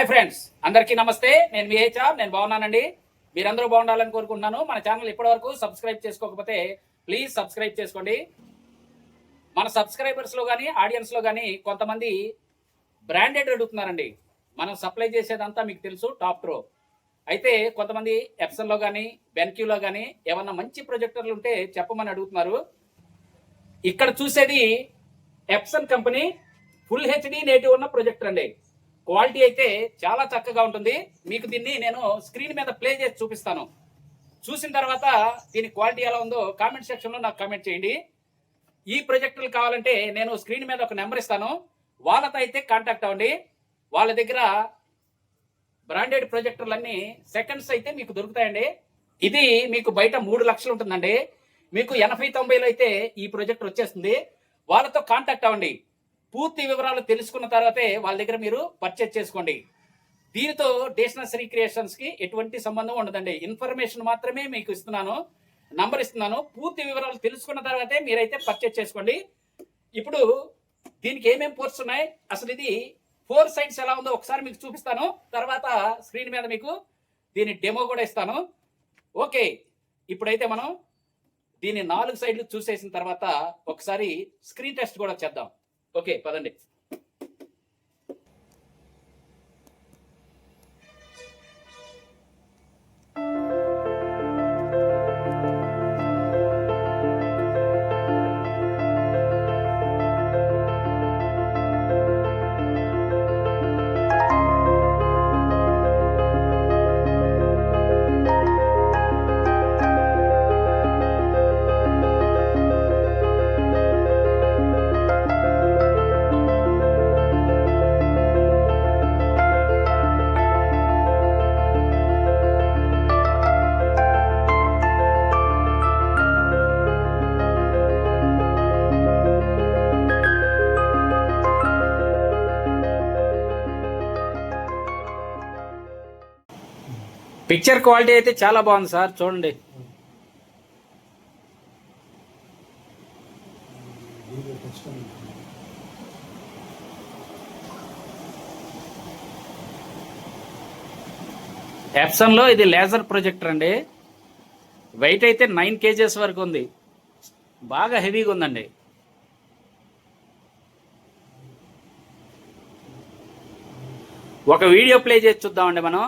Hi friends, అందరికీ నమస్తే. నేను విహెచ్ఆర్. నేను బాగున్నానండి. మీరందరూ బాగుండాలని కోరుకుంటున్నాను. మన ఛానల్ ఇప్పటివరకు సబ్స్క్రైబ్ చేసుకోకపోతే ప్లీజ్ సబ్స్క్రైబ్ చేసుకోండి. మన సబ్స్క్రైబర్స్లో కానీ ఆడియన్స్లో కానీ కొంతమంది బ్రాండెడ్ అడుగుతున్నారండి. మనం సప్లై చేసేదంతా మీకు తెలుసు, టాప్ త్రో. అయితే కొంతమంది ఎప్సన్లో కానీ బెన్క్యూలో కానీ ఏమన్నా మంచి ప్రొజెక్టర్లు ఉంటే చెప్పమని అడుగుతున్నారు. ఇక్కడ చూసేది Epson company full HD native ఉన్న ప్రొజెక్టర్ అండి. క్వాలిటీ అయితే చాలా చక్కగా ఉంటుంది. మీకు దీన్ని నేను స్క్రీన్ మీద ప్లే చేసి చూపిస్తాను. చూసిన తర్వాత దీని క్వాలిటీ ఎలా ఉందో కామెంట్ సెక్షన్లో నాకు కామెంట్ చేయండి. ఈ ప్రొజెక్టర్లు కావాలంటే నేను స్క్రీన్ మీద ఒక నెంబర్ ఇస్తాను, వాళ్ళతో అయితే కాంటాక్ట్ అవ్వండి. వాళ్ళ దగ్గర బ్రాండెడ్ ప్రొజెక్టర్లు అన్నీ సెకండ్స్ అయితే మీకు దొరుకుతాయండి. ఇది మీకు బయట 3 లక్షలు ఉంటుందండి. మీకు 80-90లో అయితే ఈ ప్రొజెక్టర్ వచ్చేస్తుంది. వాళ్ళతో కాంటాక్ట్ అవ్వండి. పూర్తి వివరాలు తెలుసుకున్న తర్వాతే వాళ్ళ దగ్గర మీరు పర్చేజ్ చేసుకోండి. దీనితో డేషనరీ క్రియేషన్స్ కి ఎటువంటి సంబంధం ఉండదండి. ఇన్ఫర్మేషన్ మాత్రమే మీకు ఇస్తున్నాను, నంబర్ ఇస్తున్నాను. పూర్తి వివరాలు తెలుసుకున్న తర్వాతే మీరైతే పర్చేజ్ చేసుకోండి. ఇప్పుడు దీనికి ఏమేమి పోర్ట్స్ ఉన్నాయి, అసలు ఇది 4 సైడ్స్ ఎలా ఉందో ఒకసారి మీకు చూపిస్తాను. తర్వాత స్క్రీన్ మీద మీకు దీని డెమో కూడా ఇస్తాను. ఓకే, ఇప్పుడైతే మనం దీని 4 సైడ్లు చూసేసిన తర్వాత ఒకసారి స్క్రీన్ టెస్ట్ కూడా చేద్దాం. ఓకే, పదండి. పిక్చర్ క్వాలిటీ అయితే చాలా బాగుంది సార్, చూడండి. ఎప్సన్లో ఇది లేజర్ ప్రొజెక్టర్ అండి. వెయిట్ అయితే 9 kgs వరకు ఉంది. బాగా హెవీగా ఉందండి. ఒక వీడియో ప్లే చేసి చూద్దామండి మనం.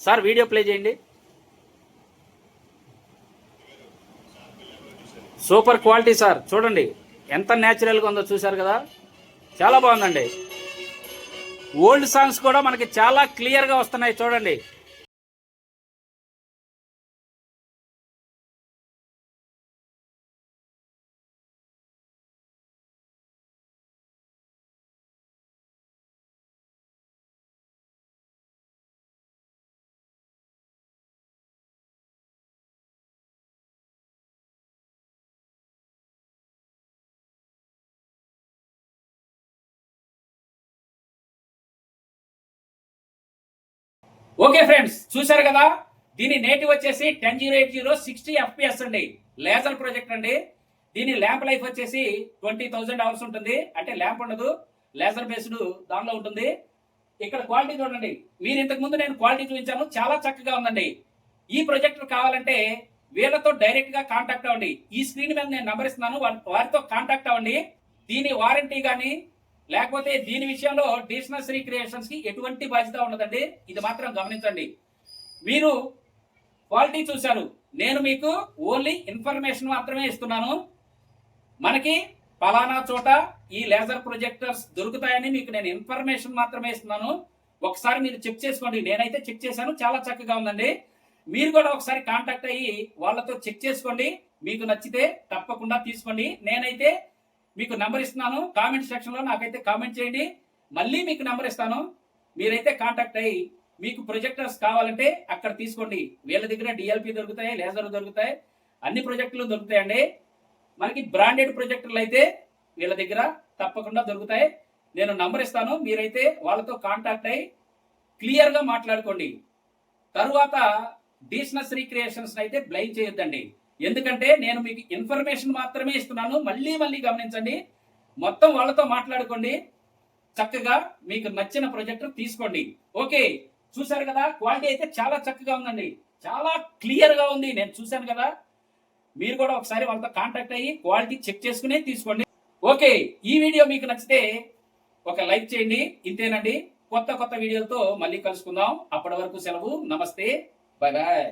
సార్ వీడియో ప్లే చేయండి. సూపర్ క్వాలిటీ సార్, చూడండి ఎంత న్యాచురల్గా ఉందో. చూసారు కదా, చాలా బాగుందండి. ఓల్డ్ సాంగ్స్ కూడా మనకి చాలా క్లియర్గా వస్తున్నాయి, చూడండి. ఓకే ఫ్రెండ్స్, చూసారు కదా, దీని నేటివ్ వచ్చేసి 10080 60 FPS అండి. లేజర్ ప్రొజెక్ట్ అండి. దీని ల్యాంప్ లైఫ్ వచ్చేసి 20,000 అవర్స్ ఉంటుంది. అంటే ల్యాంప్ ఉండదు, లేజర్ బేస్డ్ దానిలో ఉంటుంది. ఇక్కడ క్వాలిటీ చూడండి. మీరు ఇంతకు ముందు నేను క్వాలిటీ చూపించాను, చాలా చక్కగా ఉందండి. ఈ ప్రొజెక్టర్ కావాలంటే వీళ్ళతో డైరెక్ట్ గా కాంటాక్ట్ అవ్వండి. ఈ స్క్రీన్ మీద నేను నంబర్ ఇస్తున్నాను, వారితో కాంటాక్ట్ అవ్వండి. దీని వారంటీ కానీ లేకపోతే దీని విషయంలో డేషనరీ క్రియేషన్స్ కి ఎటువంటి బాధ్యత ఉండదండి. ఇది మాత్రం గమనించండి. మీరు క్వాలిటీ చూశారు, నేను మీకు ఓన్లీ ఇన్ఫర్మేషన్ మాత్రమే ఇస్తున్నాను. మనకి పలానా చోట ఈ లేజర్ ప్రొజెక్టర్స్ దొరుకుతాయని మీకు నేను ఇన్ఫర్మేషన్ మాత్రమే ఇస్తున్నాను. ఒకసారి మీరు చెక్ చేసుకోండి. నేనైతే చెక్ చేశాను, చాలా చక్కగా ఉందండి. మీరు కూడా ఒకసారి కాంటాక్ట్ అయ్యి వాళ్ళతో చెక్ చేసుకోండి. మీకు నచ్చితే తప్పకుండా తీసుకోండి. నేనైతే మీకు నెంబర్ ఇస్తున్నాను, కామెంట్ సెక్షన్లో నాకైతే కామెంట్ చేయండి. మళ్ళీ మీకు నెంబర్ ఇస్తాను, మీరైతే కాంటాక్ట్ అయ్యి మీకు ప్రొజెక్టర్స్ కావాలంటే అక్కడ తీసుకోండి. వీళ్ళ దగ్గర డిఎల్పి దొరుకుతాయి, లేజర్ దొరుకుతాయి, అన్ని ప్రొజెక్టులు దొరుకుతాయండి. మనకి బ్రాండెడ్ ప్రొజెక్టర్లు అయితే వీళ్ళ దగ్గర తప్పకుండా దొరుకుతాయి. నేను నంబర్ ఇస్తాను, మీరైతే వాళ్ళతో కాంటాక్ట్ అయ్యి క్లియర్గా మాట్లాడుకోండి. తరువాత డేషనరీ క్రియేషన్స్ అయితే బ్లైండ్ చేయొద్దండి. ఎందుకంటే నేను మీకు ఇన్ఫర్మేషన్ మాత్రమే ఇస్తున్నాను. మళ్ళీ మళ్ళీ గమనించండి, మొత్తం వాళ్ళతో మాట్లాడుకోండి. చక్కగా మీకు నచ్చిన ప్రొజెక్టర్ తీసుకోండి. ఓకే, చూశారు కదా, క్వాలిటీ అయితే చాలా చక్కగా ఉందండి, చాలా క్లియర్ గా ఉంది. నేను చూశాను కదా, మీరు కూడా ఒకసారి వాళ్ళతో కాంటాక్ట్ అయ్యి క్వాలిటీ చెక్ చేసుకునే తీసుకోండి. ఓకే, ఈ వీడియో మీకు నచ్చితే ఒక లైక్ చేయండి. ఇంతేనండి, కొత్త కొత్త వీడియోలతో మళ్ళీ కలుసుకుందాం. అప్పటి వరకు సెలవు. నమస్తే, బాయ్ బాయ్.